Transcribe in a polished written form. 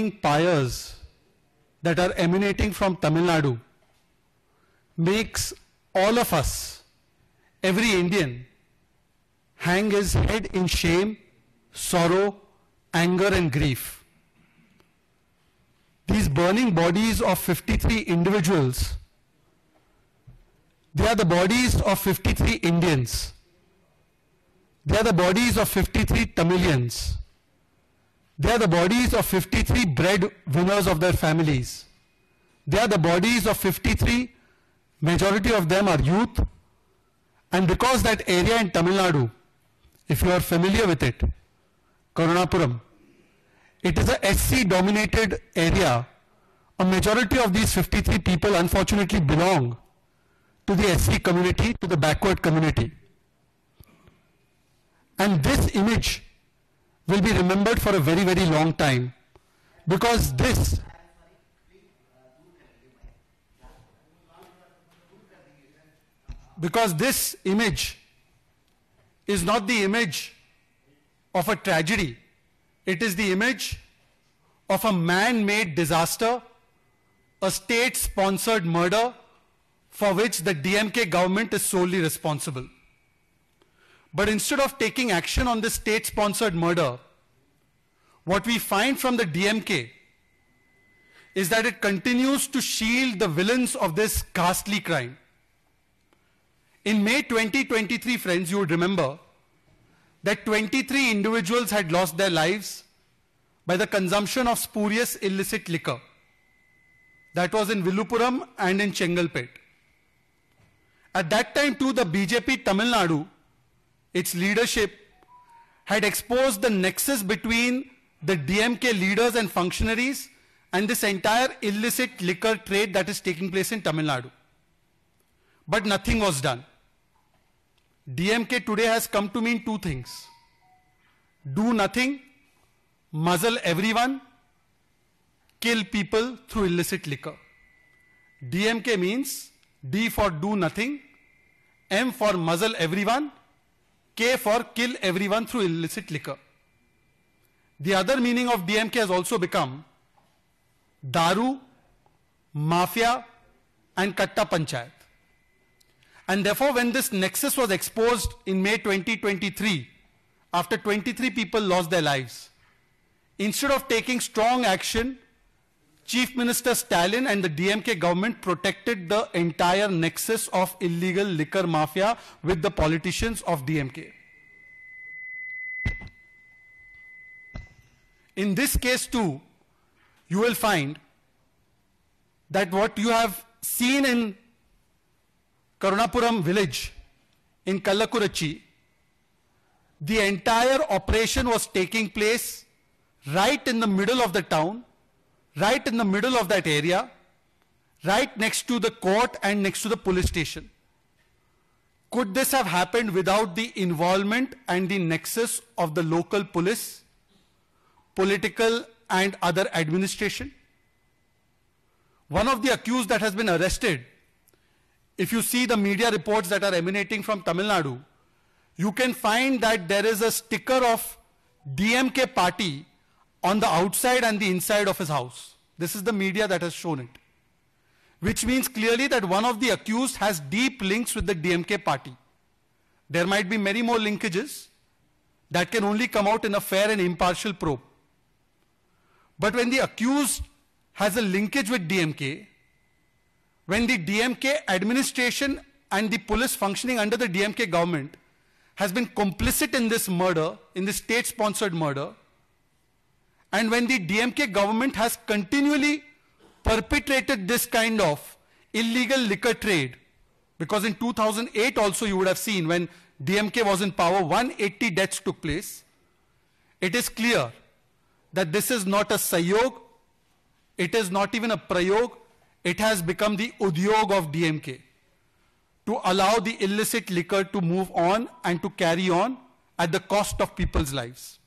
pyres that are emanating from Tamil Nadu makes all of us, every Indian, hang his head in shame, sorrow, anger and grief. These burning bodies of 53 individuals, they are the bodies of 53 Indians. They are the bodies of 53 Tamilians. They are the bodies of 53 breadwinners of their families. They are the bodies of 53, majority of them are youth. And because that area in Tamil Nadu, if you are familiar with it, Karunapuram, it is a SC dominated area. A majority of these 53 people unfortunately belong to the SC community, to the backward community. And this image will be remembered for a very, very long time, because this image is not the image of a tragedy. It is the image of a man-made disaster, a state-sponsored murder for which the DMK government is solely responsible. But instead of taking action on this state-sponsored murder, what we find from the DMK is that it continues to shield the villains of this ghastly crime. In May 2023, friends, you would remember that 23 individuals had lost their lives by the consumption of spurious illicit liquor. That was in Villupuram and in Chengalpet. At that time too, the BJP Tamil Nadu, its leadership, had exposed the nexus between the DMK leaders and functionaries and this entire illicit liquor trade that is taking place in Tamil Nadu. But nothing was done. DMK today has come to mean two things: do nothing, muzzle everyone, kill people through illicit liquor. DMK means D for do nothing, M for muzzle everyone, K for kill everyone through illicit liquor. The other meaning of DMK has also become Daru, Mafia and Katta Panchayat. And therefore, when this nexus was exposed in May 2023, after 23 people lost their lives, instead of taking strong action, Chief Minister Stalin and the DMK government protected the entire nexus of illegal liquor mafia with the politicians of DMK. In this case too, you will find that what you have seen in Karunapuram village, in Kallakurachi, the entire operation was taking place right in the middle of the town, right in the middle of that area, right next to the court and next to the police station. Could this have happened without the involvement and the nexus of the local police, political and other administration? One of the accused that has been arrested, if you see the media reports that are emanating from Tamil Nadu, you can find that there is a sticker of DMK party on the outside and the inside of his house. This is the media that has shown it. Which means clearly that one of the accused has deep links with the DMK party. There might be many more linkages that can only come out in a fair and impartial probe. But when the accused has a linkage with DMK, when the DMK administration and the police functioning under the DMK government has been complicit in this murder, in this state-sponsored murder, and when the DMK government has continually perpetrated this kind of illegal liquor trade, because in 2008 also you would have seen when DMK was in power, 180 deaths took place. It is clear that this is not a Sahyog, it is not even a Prayog, it has become the Udyog of DMK to allow the illicit liquor to move on and to carry on at the cost of people's lives.